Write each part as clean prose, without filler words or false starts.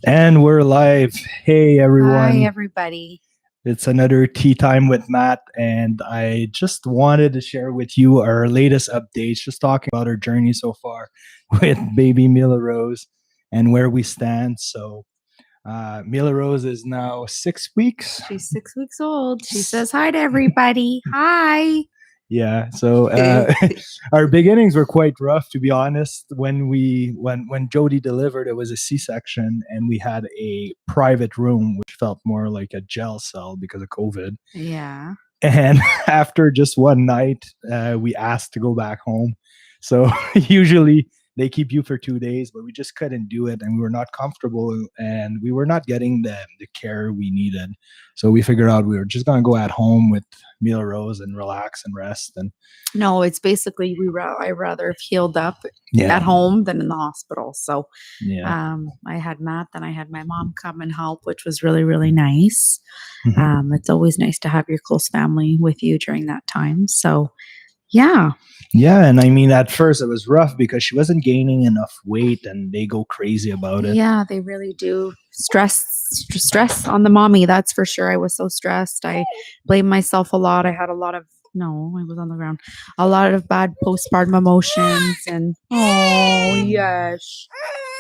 And we're live. Hey, Hi, everyone. everybody. It's another tea time with Matt. And I just wanted to share with you our latest updates, just talking about our journey so far with baby Mila Rose and where we stand. So, Mila Rose is now 6 weeks. She's 6 weeks old. She says hi to everybody. Hi. Yeah. So, our beginnings were quite rough, to be honest. When Jody delivered, it was a C-section, and we had a private room, which felt more like a jail cell because of COVID. Yeah. And after just one night, we asked to go back home. So usually they keep you for 2 days, but we just couldn't do it, and we were not comfortable, and we were not getting the care we needed. So we figured out we were just gonna go at home with Mila Rose and relax and rest. And No, it's basically I rather have healed up yeah, at home than in the hospital. So yeah. I had Matt, then I had my mom come and help, which was really, really nice. Mhm. It's always nice to have your close family with you during that time. So yeah. Yeah, and I mean, at first it was rough because she wasn't gaining enough weight, and they go crazy about it. Yeah, they really do. Stress on the mommy, that's for sure. I was so stressed. I blamed myself a lot. I had a lot of no, I was on the ground. A lot of bad postpartum emotions and oh yes.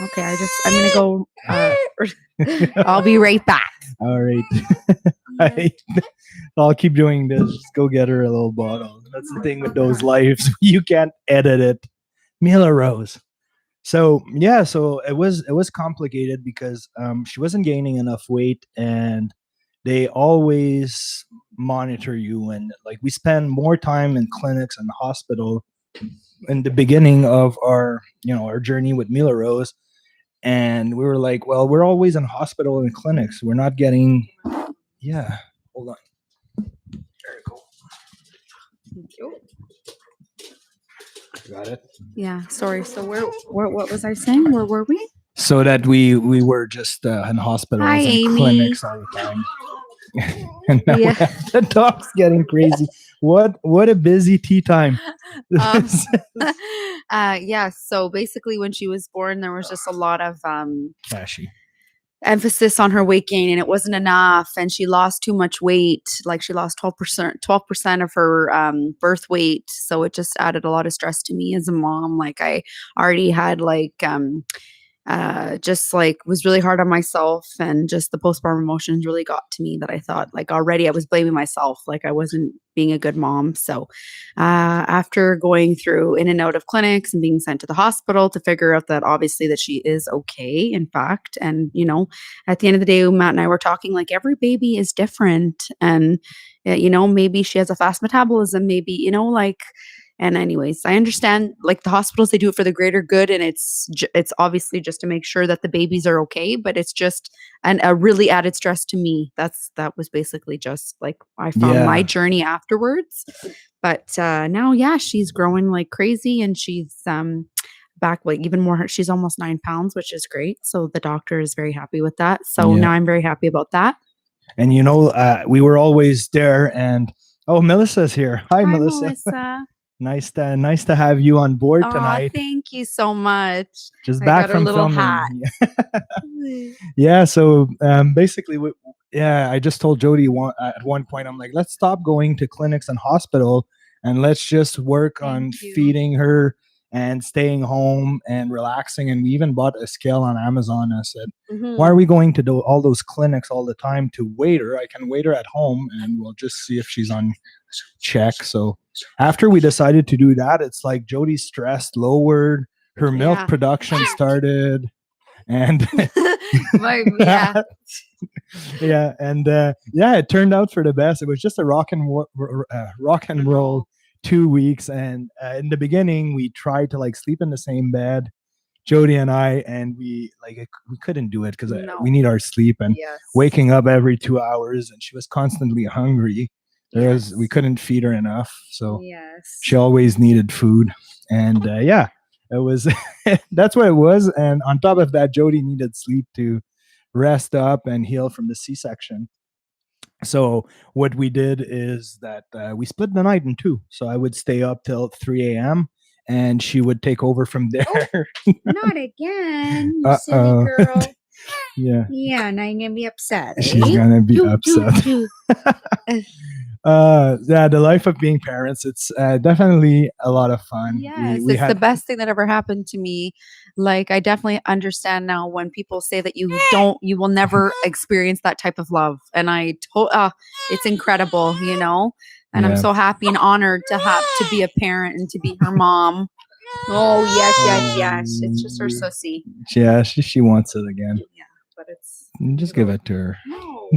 Okay, I'm gonna go. I'll be right back. All right. I'll keep doing this. Just go get her a little bottle. That's the thing with those lives. You can't edit it. Mila Rose. So yeah, so it was complicated because she wasn't gaining enough weight, and they always monitor you, and like we spend more time in clinics and hospital in the beginning of our journey with Mila Rose. And we were like, well, we're always in hospital and clinics. We're not getting, yeah, hold on. There you go. Thank you. Got it. Yeah, sorry. So what was I saying? Where were we? So that we were just in hospitals Hi, and Amy. clinics all the time. And now Yeah. the dog's getting crazy. What a busy tea time. Yeah, so basically when she was born there was just a lot of Cashy. emphasis on her weight gain and it wasn't enough and she lost too much weight, like she lost 12% of her birth weight, so it just added a lot of stress to me as a mom. Like I already had just like was really hard on myself, and just the postpartum emotions really got to me that I thought like already I was blaming myself, like I wasn't being a good mom. So after going through in and out of clinics and being sent to the hospital to figure out that obviously that she is okay, in fact, and at the end of the day, Matt and I were talking like every baby is different, and maybe she has a fast metabolism, maybe like. And anyways, I understand like the hospitals, they do it for the greater good, and it's obviously just to make sure that the babies are okay, but it's just a really added stress to me. That was basically just like I found my Yeah. journey afterwards. But now, yeah, she's growing like crazy, and she's back like even more. She's almost 9 pounds, which is great. So the doctor is very happy with that. So Yeah. now I'm very happy about that. And we were always there. And oh, Melissa's here. Hi, Melissa. Melissa. Nice to have you on board Oh, tonight. thank you so much. Just I back got her from little filming. hat. Yeah. So basically, yeah, I just told Jody at one point, I'm like, let's stop going to clinics and hospital, and let's just work on Thank you. feeding her and staying home and relaxing. And we even bought a scale on Amazon. I said, why are we going to do all those clinics all the time to wait her? I can wait her at home, and we'll just see if she's on check. So after we decided to do that, it's like Jody's stress lowered, her milk Yeah. production started, and Yeah. yeah, and yeah, it turned out for the best. It was just a rock and roll 2 weeks, and in the beginning we tried to like sleep in the same bed, Jody and I, and we couldn't do it because No. we need our sleep, and Yes. waking up every 2 hours, and she was constantly hungry. Yes. We couldn't feed her enough, so Yes. she always needed food. And yeah, it was that's what it was. And on top of that, Jody needed sleep to rest up and heal from the C-section. So what we did is that we split the night in two. So I would stay up till 3 a.m. and she would take over from there. Not again, you silly Uh-oh. girl. Yeah. Yeah, now you're gonna be upset. She's eh? gonna be Doo, upset. doo, doo. Yeah, the life of being parents, it's definitely a lot of fun. Yes, We it's the had best thing that ever happened to me. Like, I definitely understand now when people say that you will never experience that type of love. And it's incredible, you know? And I'm yeah. so happy and honored to have to be a parent and to be her mom. Oh, yes, yes, yes. It's just her sussy. Yeah, she wants it again. Yeah, but it's Just give it to her. no.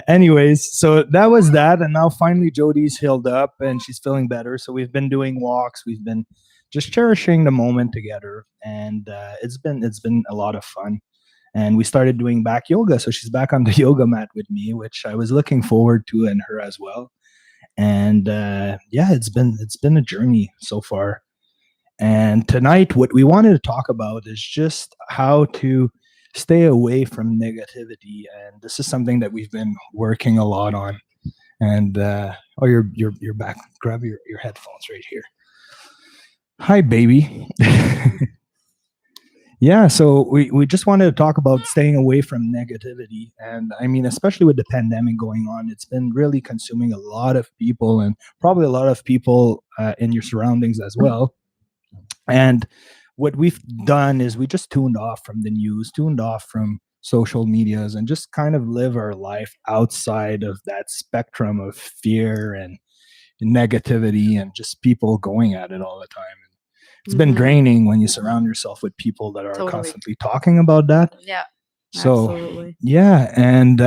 Anyways, so that was that, and now finally Jody's healed up and she's feeling better. So we've been doing walks. We've been just cherishing the moment together, and it's been a lot of fun. And we started doing back yoga, so she's back on the yoga mat with me, which I was looking forward to, and her as well. And yeah, it's been a journey so far. And tonight, what we wanted to talk about is just how to stay away from negativity. And this is something that we've been working a lot on. And oh, you're back. Grab your headphones right here. Hi, baby. Yeah, so we just wanted to talk about staying away from negativity. And I mean, especially with the pandemic going on, it's been really consuming a lot of people and probably a lot of people in your surroundings as well. And what we've done is we just tuned off from the news, tuned off from social medias, and just kind of live our life outside of that spectrum of fear and negativity and just people going at it all the time. And it's been Mhm. draining when you surround yourself with people that are Totally. constantly talking about that. Yeah, So absolutely. yeah, and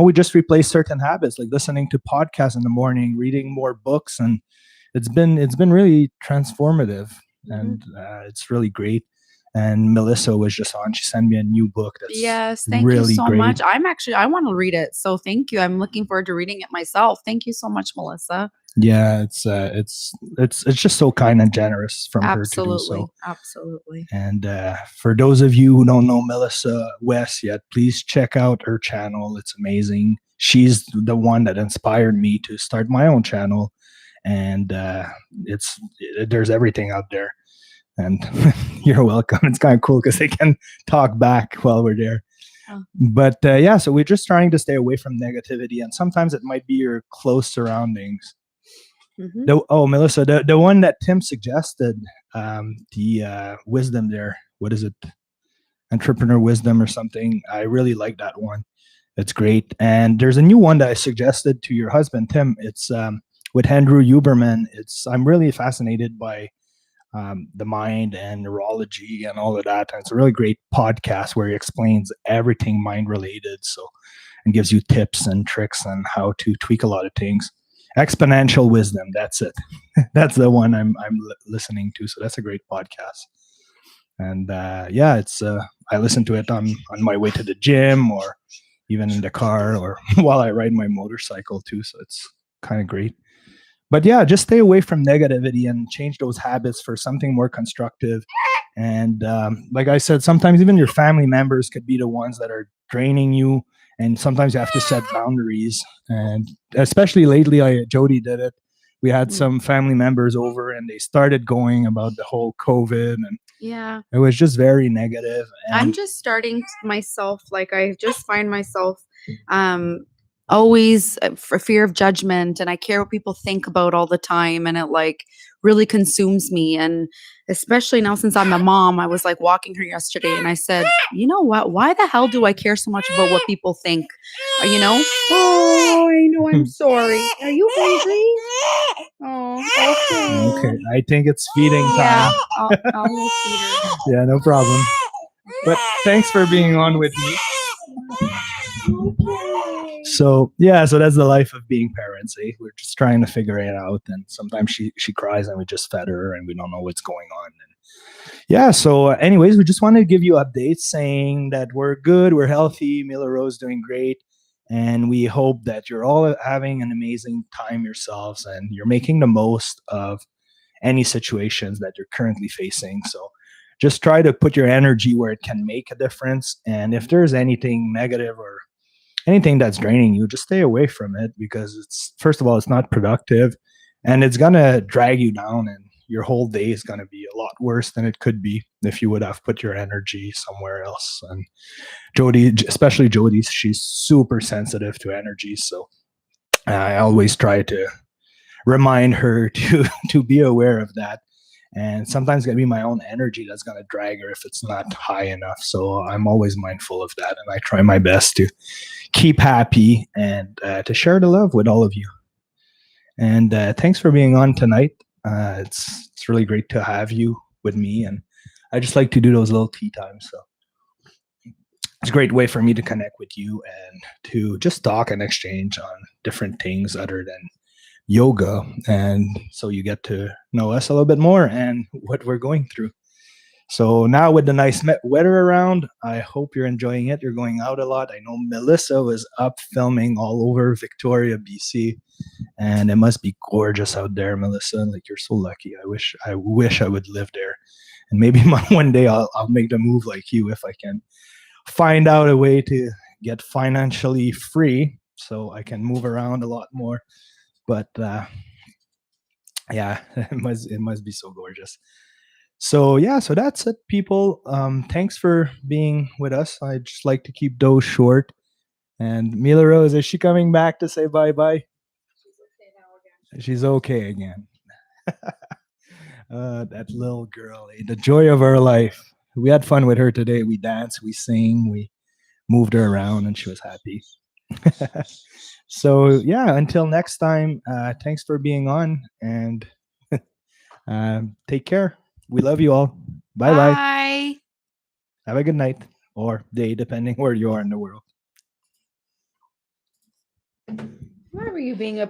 we just replaced certain habits like listening to podcasts in the morning, reading more books, and it's been really transformative, and it's really great. And Melissa was just on; she sent me a new book that's Yes, thank you really so great. much. I want to read it. So thank you. I'm looking forward to reading it myself. Thank you so much, Melissa. Yeah, it's just so kind and generous from her to do so. Absolutely. And for those of you who don't know Melissa West yet, please check out her channel. It's amazing. She's the one that inspired me to start my own channel, and it's there's everything out there. And you're welcome. It's kind of cool because they can talk back while we're there. Oh. But yeah, so we're just trying to stay away from negativity, and sometimes it might be your close surroundings. Mhm. Melissa, the one that Tim suggested, the wisdom there. What is it? Entrepreneur wisdom or something. I really like that one. It's great. And there's a new one that I suggested to your husband, Tim. It's with Andrew Huberman. I'm really fascinated by the mind and neurology and all of that. And it's a really great podcast where he explains everything mind related. So, and gives you tips and tricks on how to tweak a lot of things. Exponential wisdom. That's it. That's the one I'm listening to. So that's a great podcast. And yeah, it's I listen to it on my way to the gym or even in the car or while I ride my motorcycle too. So it's kind of great. But yeah, just stay away from negativity and change those habits for something more constructive. And like I said, sometimes even your family members could be the ones that are draining you. And sometimes you have to set boundaries. And especially lately, Jody did it. We had some family members over and they started going about the whole COVID, and Yeah. it was just very negative. I'm And just starting myself, like I just find myself always for fear of judgment, and I care what people think about all the time, and it like really consumes me. And especially now since I'm a mom, I was like walking her yesterday and I said, you know what, why the hell do I care so much about what people think? You know? Oh, I know, I'm sorry. Are you hungry? Oh, okay. okay, I think it's feeding Yeah, time. I'll feed her. Yeah, no problem. But thanks for being on with me. So yeah, so that's the life of being parents. Eh? We're just trying to figure it out, and sometimes she cries, and we just fed her, and we don't know what's going on. And yeah, so anyways, we just wanted to give you updates saying that we're good, we're healthy, Mila Rose doing great, and we hope that you're all having an amazing time yourselves, and you're making the most of any situations that you're currently facing. So just try to put your energy where it can make a difference, and if there's anything negative or anything that's draining you, just stay away from it, because it's, first of all, it's not productive, and it's gonna drag you down, and your whole day is going to be a lot worse than it could be if you would have put your energy somewhere else. And Jody, especially Jody, she's super sensitive to energy. So I always try to remind her to be aware of that. And sometimes it's gonna be my own energy that's gonna drag her if it's not high enough. So I'm always mindful of that, and I try my best to keep happy and to share the love with all of you. And thanks for being on tonight. It's really great to have you with me, and I just like to do those little tea times. So it's a great way for me to connect with you and to just talk and exchange on different things other than yoga, and so you get to know us a little bit more and what we're going through. So now with the nice weather around, I hope you're enjoying it. You're going out a lot. I know Melissa was up filming all over Victoria, BC, and it must be gorgeous out there, Melissa. Like, you're so lucky. I wish I would live there, and maybe one day I'll make the move like you if I can find out a way to get financially free so I can move around a lot more. But yeah, it must be so gorgeous. So yeah, so that's it, people. Thanks for being with us. I just like to keep those short. And Mila Rose, is she coming back to say bye bye? She's okay again. That little girl, the joy of our life. We had fun with her today. We danced, we sang, we moved her around, and she was happy. So yeah, until next time, thanks for being on, and take care. We love you all. Bye bye. Bye. Have a good night or day, depending where you are in the world. Why were you being a